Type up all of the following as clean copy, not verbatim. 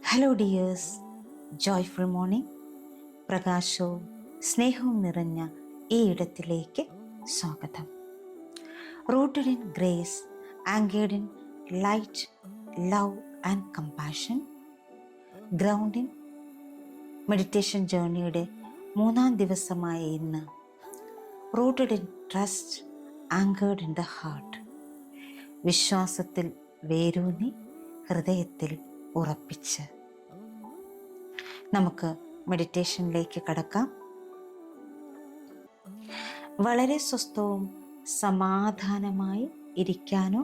Hello dears, joyful morning. പ്രകാശവും സ്നേഹവും നിറഞ്ഞ ഈ ഇടത്തിലേക്ക് സ്വാഗതം. Rooted in grace, anchored in light, love and compassion, ground in meditation ജേർണിയുടെ 3-ാം ദിവസമായ ഇന്ന് rooted in trust, anchored in the heart, വിശ്വാസത്തിൽ വേരൂന്നി ഹൃദയത്തിൽ ഉറപ്പിച്ച് നമുക്ക് മെഡിറ്റേഷനിലേക്ക് കടക്കാം. വളരെ സ്വസ്ഥവും സമാധാനമായി ഇരിക്കാനോ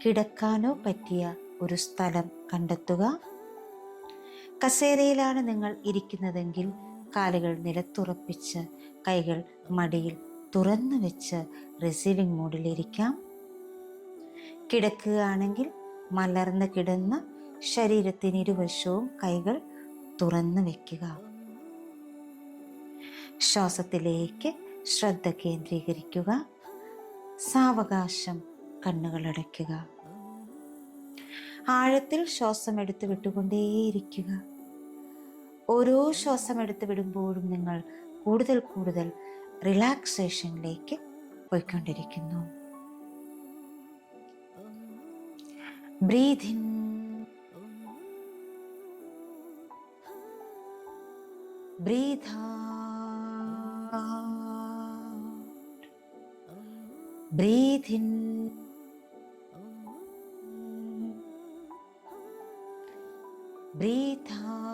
കിടക്കാനോ പറ്റിയ ഒരു സ്ഥലം കണ്ടെത്തുക. കസേരയിലാണ് നിങ്ങൾ ഇരിക്കുന്നതെങ്കിൽ കാലുകൾ നിലത്തുറപ്പിച്ച് കൈകൾ മടിയിൽ തുറന്നു വെച്ച് റിസീവിംഗ് മോഡിലിരിക്കാം. കിടക്കുകയാണെങ്കിൽ മലർന്ന് കിടന്ന് ശരീരത്തിന് ഇരുവശവും കൈകൾ തുറന്നു വയ്ക്കുക. ശ്വാസത്തിലേക്ക് ശ്രദ്ധ കേന്ദ്രീകരിക്കുക. സാവകാശം കണ്ണുകൾ അടയ്ക്കുക. ആഴത്തിൽ ശ്വാസം എടുത്ത് വിട്ടുകൊണ്ടേയിരിക്കുക. ഓരോ ശ്വാസം എടുത്ത് വിടുമ്പോഴും നിങ്ങൾ കൂടുതൽ കൂടുതൽ റിലാക്സേഷനിലേക്ക് പോയിക്കൊണ്ടിരിക്കുന്നു. Breathe in, breathe out, breathe in, breathe out.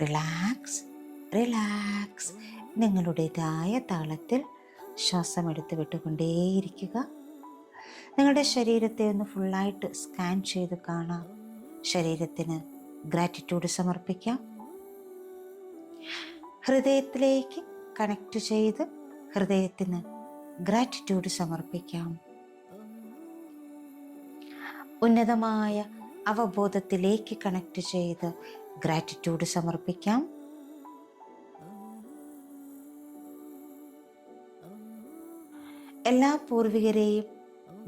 Relax relax. നിങ്ങളുടേതായ താളത്തിൽ ശ്വാസം എടുത്ത് വിട്ടുകൊണ്ടേയിരിക്കുക. നിങ്ങളുടെ ശരീരത്തെ ഒന്ന് ഫുള്ളായിട്ട് സ്കാൻ ചെയ്ത് കാണാം. ശരീരത്തിന് ഗ്രാറ്റിറ്റ്യൂഡ് സമർപ്പിക്കാം. ഹൃദയത്തിലേക്ക് കണക്ട് ചെയ്ത് ഹൃദയത്തിന് ഗ്രാറ്റിറ്റ്യൂഡ് സമർപ്പിക്കാം. ഉന്നതമായ അവബോധത്തിലേക്ക് കണക്ട് ചെയ്ത് ഗ്രാറ്റിറ്റ്യൂഡ് സമർപ്പിക്കാം. എല്ലാ പൂർവികരെയും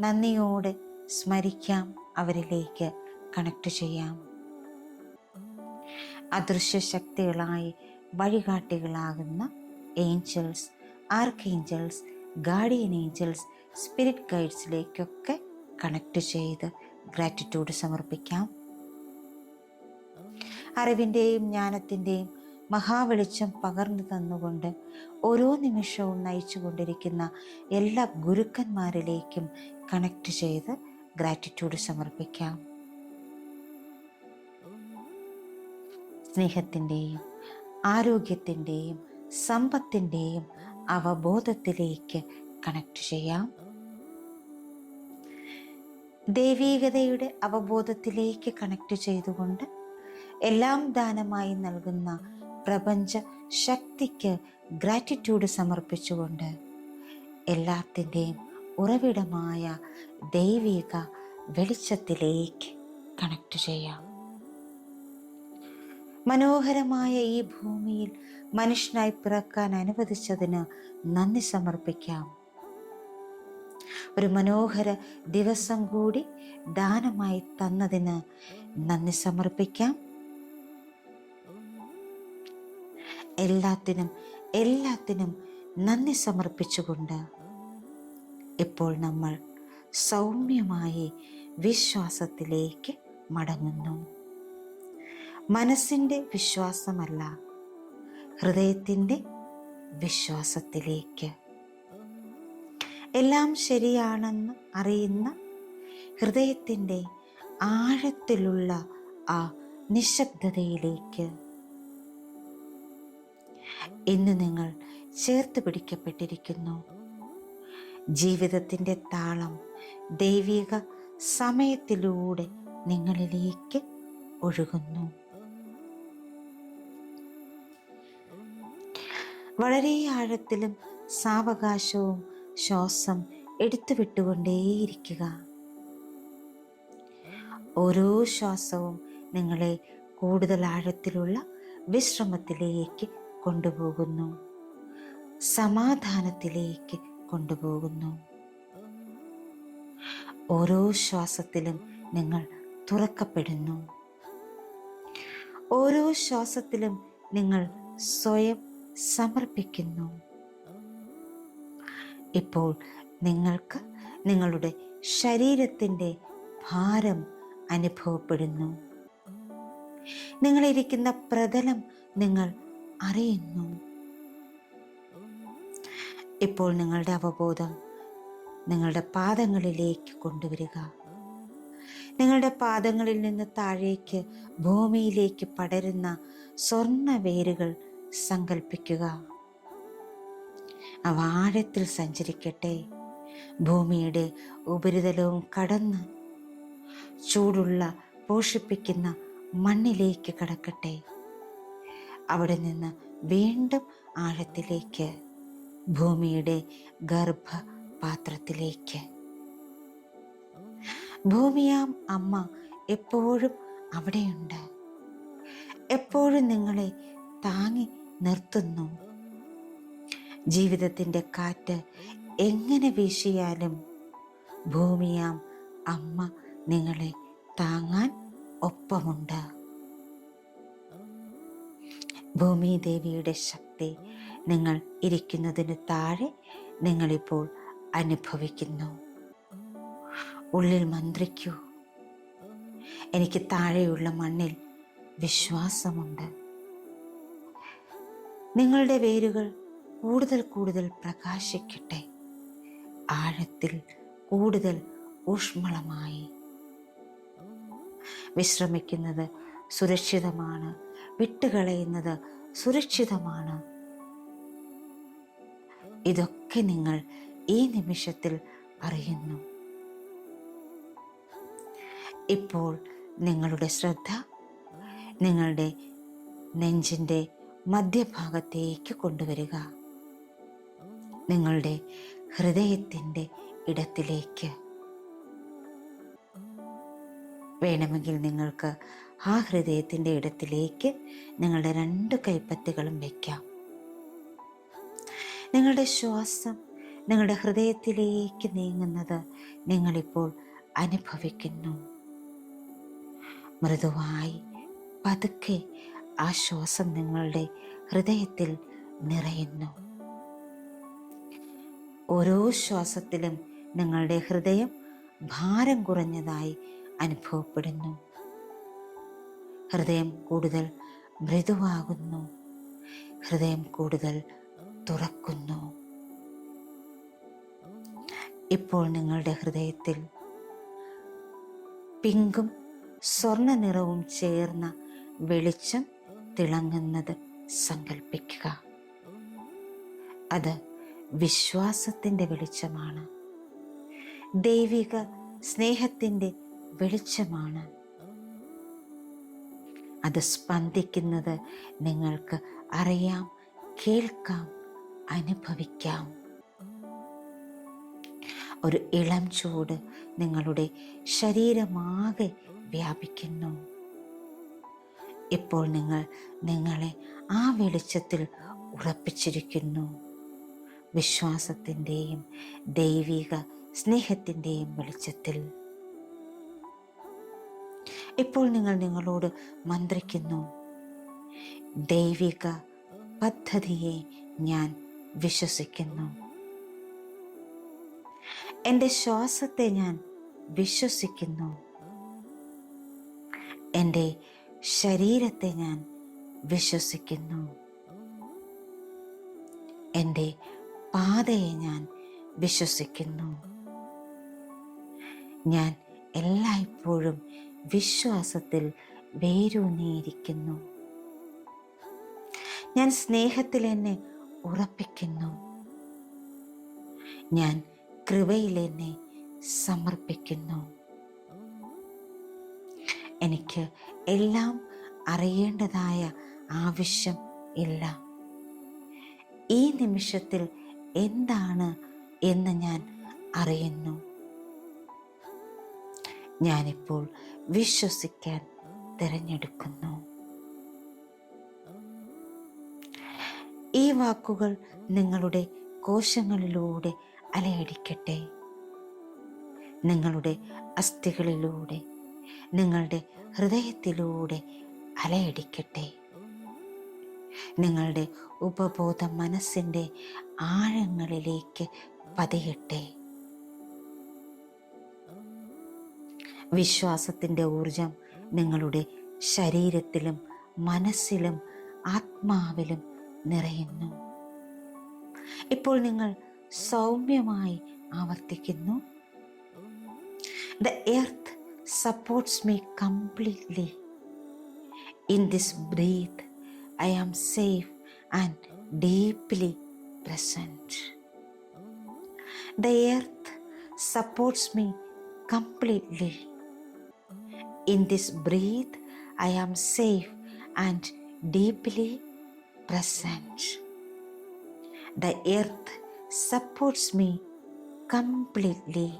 നന്ദിയോടെ സ്മരിക്കാം. അവരിലേക്ക് കണക്ട് ചെയ്യാം. അദൃശ്യ ശക്തികളായി വഴികാട്ടികളാകുന്ന angels, archangels, guardian angels, spirit ഗൈഡ്സിലേക്കൊക്കെ കണക്ട് ചെയ്ത് ഗ്രാറ്റിറ്റ്യൂഡ് സമർപ്പിക്കാം. അറിവിൻ്റെയും ജ്ഞാനത്തിൻ്റെയും മഹാവെളിച്ചം പകർന്നു തന്നുകൊണ്ട് ഓരോ നിമിഷവും നയിച്ചു കൊണ്ടിരിക്കുന്ന എല്ലാ ഗുരുക്കന്മാരിലേക്കും കണക്ട് ചെയ്ത് ഗ്രാറ്റിറ്റ്യൂഡ് സമർപ്പിക്കാം. സ്നേഹത്തിൻ്റെയും ആരോഗ്യത്തിൻ്റെയും സമ്പത്തിൻ്റെയും അവബോധത്തിലേക്ക് കണക്ട് ചെയ്യാം. ദൈവീകതയുടെ അവബോധത്തിലേക്ക് കണക്ട് ചെയ്തുകൊണ്ട് എല്ലാം ദാനമായി നൽകുന്ന പ്രപഞ്ച ശക്തിക്ക് ഗ്രാറ്റിറ്റ്യൂഡ് സമർപ്പിച്ചുകൊണ്ട് എല്ലാത്തിൻ്റെയും ഉറവിടമായ ദൈവിക വെളിച്ചത്തിലേക്ക് കണക്ട് ചെയ്യാം. മനോഹരമായ ഈ ഭൂമിയിൽ മനുഷ്യനായി പിറക്കാൻ അനുവദിച്ചതിന് നന്ദി സമർപ്പിക്കാം. ഒരു മനോഹര ദിവസം കൂടി ദാനമായി തന്നതിന് നന്ദി സമർപ്പിക്കാം. എല്ലാത്തിനും നന്ദി സമർപ്പിച്ചുകൊണ്ട് ഇപ്പോൾ നമ്മൾ സൗമ്യമായി വിശ്വാസത്തിലേക്ക് മടങ്ങുന്നു. മനസ്സിൻ്റെ വിശ്വാസമല്ല, ഹൃദയത്തിൻ്റെ വിശ്വാസത്തിലേക്ക്. എല്ലാം ശരിയാണെന്ന് അറിയുന്ന ഹൃദയത്തിൻ്റെ ആഴത്തിലുള്ള ആ നിശബ്ദതയിലേക്ക് ഇന്ന് നിങ്ങൾ ചേർത്ത് പിടിക്കപ്പെട്ടിരിക്കുന്നു. ജീവിതത്തിൻ്റെ താളം ദൈവിക സമയത്തിലൂടെ നിങ്ങളിലേക്ക് ഒഴുകുന്നു. വളരെ ആഴത്തിലും സാവകാശവും ശ്വാസം എടുത്തു വിട്ടുകൊണ്ടേയിരിക്കുക. ഓരോ ശ്വാസവും നിങ്ങളെ കൂടുതൽ ആഴത്തിലുള്ള വിശ്രമത്തിലേക്ക് കൊണ്ടുപോകുന്നു, സമാധാനത്തിലേക്ക് കൊണ്ടുപോകുന്നു. ഓരോ ശ്വാസത്തിലും നിങ്ങൾ തുറക്കപ്പെടുന്നു. ഓരോ ശ്വാസത്തിലും നിങ്ങൾ സ്വയം സമർപ്പിക്കുന്നു. ഇപ്പോൾ നിങ്ങൾക്ക് നിങ്ങളുടെ ശരീരത്തിൻ്റെ ഭാരം അനുഭവപ്പെടുന്നു. നിങ്ങളിരിക്കുന്ന പ്രതലം നിങ്ങൾ അറിയുന്നു. ഇപ്പോൾ നിങ്ങളുടെ അവബോധം നിങ്ങളുടെ പാദങ്ങളിലേക്ക് കൊണ്ടുവരിക. നിങ്ങളുടെ പാദങ്ങളിൽ നിന്ന് താഴേക്ക് ഭൂമിയിലേക്ക് പടരുന്ന സ്വർണ്ണ വേരുകൾ സങ്കൽപ്പിക്കുക. അവ ആഴത്തിൽ സഞ്ചരിക്കട്ടെ. ഭൂമിയുടെ ഉപരിതലവും കടന്ന് ചൂടുള്ള പോഷിപ്പിക്കുന്ന മണ്ണിലേക്ക് കടക്കട്ടെ. അവിടെ നിന്ന് വീണ്ടും ആഴത്തിലേക്ക് ഭൂമിയുടെ ഗർഭപാത്രത്തിലേക്ക്. ഭൂമിയാം അമ്മ എപ്പോഴും അവിടെയുണ്ട്. എപ്പോഴും നിങ്ങളെ താങ്ങി നിർത്തുന്നു. ജീവിതത്തിൻ്റെ കാറ്റ് എങ്ങനെ വീശിയാലും ഭൂമിയാം അമ്മ നിങ്ങളെ താങ്ങാൻ ഒപ്പമുണ്ട്. ഭൂമിദേവിയുടെ ശക്തി നിങ്ങൾ ഇരിക്കുന്നതിന് താഴെ നിങ്ങളിപ്പോൾ അനുഭവിക്കുന്നു. ഉള്ളിൽ മന്ത്രിക്കൂ, എനിക്ക് താഴെയുള്ള മണ്ണിൽ വിശ്വാസമുണ്ട്. നിങ്ങളുടെ വേരുകൾ കൂടുതൽ കൂടുതൽ പ്രകാശിക്കട്ടെ. ആഴത്തിൽ കൂടുതൽ ഊഷ്മളമായി. വിശ്രമിക്കുന്നത് സുരക്ഷിതമാണ്. വിട്ടുകളയുന്നത് സുരക്ഷിതമാണ്. ഇതൊക്കെ നിങ്ങൾ ഈ നിമിഷത്തിൽ അറിയുന്നു. ഇപ്പോൾ നിങ്ങളുടെ ശ്രദ്ധ നിങ്ങളുടെ നെഞ്ചിൻ്റെ മധ്യഭാഗത്തേക്ക് കൊണ്ടുവരിക. നിങ്ങളുടെ ഹൃദയത്തിൻ്റെ ഇടത്തിലേക്ക്. വേണമെങ്കിൽ നിങ്ങൾക്ക് ആ ഹൃദയത്തിൻ്റെ ഇടത്തിലേക്ക് നിങ്ങളുടെ 2 കൈപ്പത്തികളും വയ്ക്കാം. നിങ്ങളുടെ ശ്വാസം നിങ്ങളുടെ ഹൃദയത്തിലേക്ക് നീങ്ങുന്നത് നിങ്ങളിപ്പോൾ അനുഭവിക്കുന്നു. മൃദുവായി പതുക്കെ ആ ശ്വാസം നിങ്ങളുടെ ഹൃദയത്തിൽ നിറയുന്നു. ഓരോ ശ്വാസത്തിലും നിങ്ങളുടെ ഹൃദയം ഭാരം കുറഞ്ഞതായി അനുഭവപ്പെടുന്നു. ഹൃദയം കൂടുതൽ മൃദുവാകുന്നു. ഹൃദയം കൂടുതൽ തുറക്കുന്നു. ഇപ്പോൾ നിങ്ങളുടെ ഹൃദയത്തിൽ പിങ്കും സ്വർണ്ണ നിറവും ചേർന്ന വെളിച്ചം തിളങ്ങുന്നത് സങ്കൽപ്പിക്കുക. അത് വിശ്വാസത്തിൻ്റെ വെളിച്ചമാണ്. ദൈവിക സ്നേഹത്തിൻ്റെ വെളിച്ചമാണ്. അത് സ്പന്ദിക്കുന്നത് നിങ്ങൾക്ക് അറിയാം, കേൾക്കാം, അനുഭവിക്കാം. ഒരു ഇളം ചൂട് നിങ്ങളുടെ ശരീരമാകെ വ്യാപിക്കുന്നു. ഇപ്പോൾ നിങ്ങൾ നിങ്ങളെ ആ വെളിച്ചത്തിൽ ഉറപ്പിച്ചിരിക്കുന്നു. വിശ്വാസത്തിൻ്റെയും ദൈവിക സ്നേഹത്തിൻ്റെയും വെളിച്ചത്തിൽ. ഇപ്പോൾ നിങ്ങൾ നിങ്ങളോട് മന്ത്രിക്കുന്നു, ദൈവിക പദ്ധതിയെ ഞാൻ വിശ്വസിക്കുന്നു. എൻ്റെ ശ്വാസത്തെ ഞാൻ വിശ്വസിക്കുന്നു. എൻ്റെ ശരീരത്തെ ഞാൻ വിശ്വസിക്കുന്നു. എൻ്റെ പാതയെ ഞാൻ വിശ്വസിക്കുന്നു. ഞാൻ എല്ലായ്പ്പോഴും വിശ്വാസത്തിൽ വേരൂന്നിയിരിക്കുന്നു. ഞാൻ സ്നേഹത്തിൽ എന്നെ ഉറപ്പിക്കുന്നു. ഞാൻ കൃപയിൽ എന്നെ സമർപ്പിക്കുന്നു. എനിക്ക് എല്ലാം അറിയേണ്ടതായ ആവശ്യം ഇല്ല. ഈ നിമിഷത്തിൽ എന്താണ് എന്ന് ഞാൻ അറിയുന്നു. ഞാനിപ്പോൾ വിശ്വസിക്കാൻ തിരഞ്ഞെടുക്കുന്നു. ഈ വാക്കുകൾ നിങ്ങളുടെ കോശങ്ങളിലൂടെ അലയടിക്കട്ടെ. നിങ്ങളുടെ അസ്ഥികളിലൂടെ നിങ്ങളുടെ ഹൃദയത്തിലൂടെ അലയടിക്കട്ടെ. നിങ്ങളുടെ ഉപബോധ മനസ്സിൻ്റെ ആഴങ്ങളിലേക്ക് പതിയട്ടെ. വിശ്വാസത്തിൻ്റെ ഊർജം നിങ്ങളുടെ ശരീരത്തിലും മനസ്സിലും ആത്മാവിലും നിറയുന്നു. ഇപ്പോൾ നിങ്ങൾ സൗമ്യമായി ആവർത്തിക്കുന്നു. The earth supports me completely. In this breath, I am safe and deeply present. The earth supports me completely. In this breath, I am safe and deeply present. The earth supports me completely.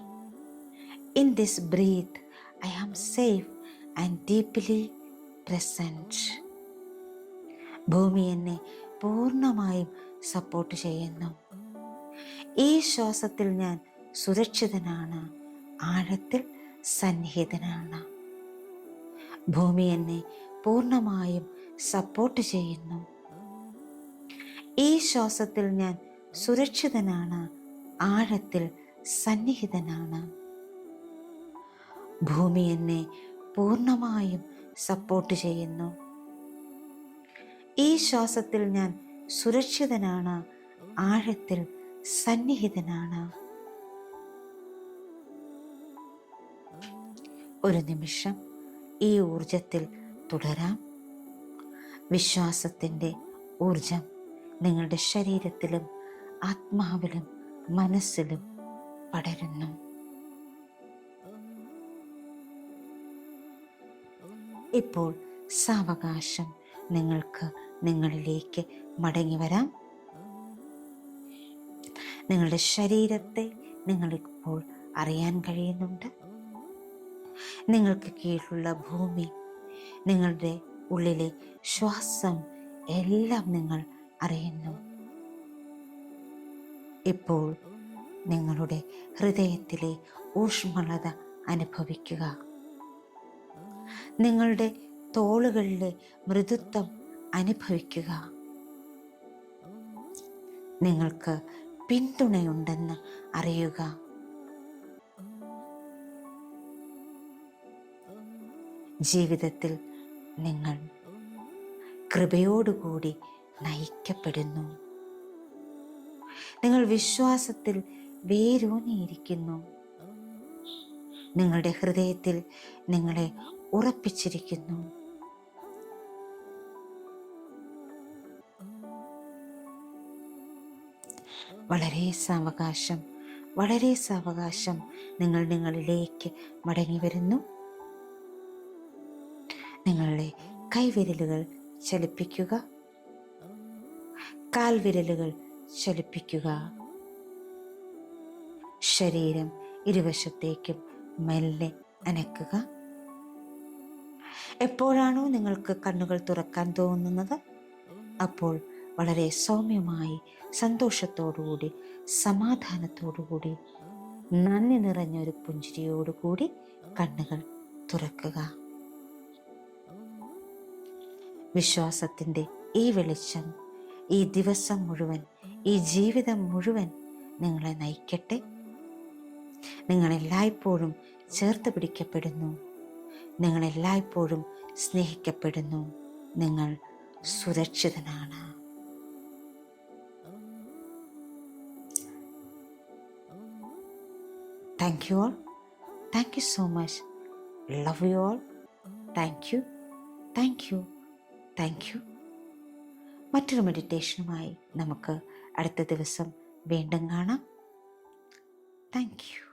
In this breath, I am safe and deeply present. ഭൂമി എന്നെ പൂർണ്ണമായും support ചെയ്യുന്നു. ഈ ശ്വാസത്തിൽ ഞാൻ സുരക്ഷിതനാണ്, ആഴത്തിൽ സന്നിഹിതനാണ്. ഭൂമി എന്നെ പൂർണ്ണമായും സപ്പോർട്ട് ചെയ്യുന്നു. ഈ ശ്വാസത്തിൽ ഞാൻ സുരക്ഷിതനാണ്, ആഴത്തിൽ സന്നിഹിതനാണ്. ഭൂമി എന്നെ പൂർണ്ണമായും സപ്പോർട്ട് ചെയ്യുന്നു. ഈ ശ്വാസത്തിൽ ഞാൻ സുരക്ഷിതനാണ്, ആഴത്തിൽ സന്നിഹിതനാണ്. ഒരു നിമിഷം ഈ ഊർജത്തിൽ തുടരാം. വിശ്വാസത്തിൻ്റെ ഊർജം നിങ്ങളുടെ ശരീരത്തിലും ആത്മാവിലും മനസ്സിലും പടരുന്നു. ഇപ്പോൾ സാവകാശം നിങ്ങൾക്ക് നിങ്ങളിലേക്ക് മടങ്ങി വരാം. നിങ്ങളുടെ ശരീരത്തെ നിങ്ങളിപ്പോൾ അറിയാൻ കഴിയുന്നുണ്ട്. നിങ്ങൾക്ക് കീഴിലുള്ള ഭൂമി, നിങ്ങളുടെ ഉള്ളിലെ ശ്വാസം എല്ലാം നിങ്ങൾ അറിയുന്നു. ഇപ്പോൾ നിങ്ങളുടെ ഹൃദയത്തിലെ ഊഷ്മളത അനുഭവിക്കുക. നിങ്ങളുടെ തോളുകളിലെ മൃദുത്വം അനുഭവിക്കുക. നിങ്ങൾക്ക് പിന്തുണയുണ്ടെന്ന് അറിയുക. ജീവിതത്തിൽ നിങ്ങൾ കൃപയോടുകൂടി നയിക്കപ്പെടുന്നു. നിങ്ങൾ വിശ്വാസത്തിൽ വേരൂന്നിയിരിക്കുന്നു. നിങ്ങളുടെ ഹൃദയത്തിൽ നിങ്ങളെ ഉറപ്പിച്ചിരിക്കുന്നു. വളരെ സാവകാശം നിങ്ങൾ നിങ്ങളിലേക്ക് മടങ്ങി വരുന്നു. നിങ്ങളുടെ കൈവിരലുകൾ ചലിപ്പിക്കുക, കാൽവിരലുകൾ ചലിപ്പിക്കുക. ശരീരം ഇരുവശത്തേക്കും മെല്ലെ അനക്കുക. എപ്പോഴാണോ നിങ്ങൾക്ക് കണ്ണുകൾ തുറക്കാൻ തോന്നുന്നത് അപ്പോൾ വളരെ സൗമ്യമായി, സന്തോഷത്തോടുകൂടി, സമാധാനത്തോടുകൂടി, നന്ദി നിറഞ്ഞൊരു പുഞ്ചിരിയോടുകൂടി കണ്ണുകൾ തുറക്കുക. വിശ്വാസത്തിൻ്റെ ഈ വെളിച്ചം ഈ ദിവസം മുഴുവൻ, ഈ ജീവിതം മുഴുവൻ നിങ്ങളെ നയിക്കട്ടെ. നിങ്ങളെല്ലായ്പ്പോഴും ചേർത്ത് പിടിക്കപ്പെടുന്നു. നിങ്ങളെല്ലായ്പ്പോഴും സ്നേഹിക്കപ്പെടുന്നു. നിങ്ങൾ സുരക്ഷിതനാണ്. Thank you all. Thank you so much. Love you all. Thank you. Thank you. Thank you. മറ്റൊരു മെഡിറ്റേഷനുമായി നമുക്ക് അടുത്ത ദിവസം വീണ്ടും കാണാം. Thank you.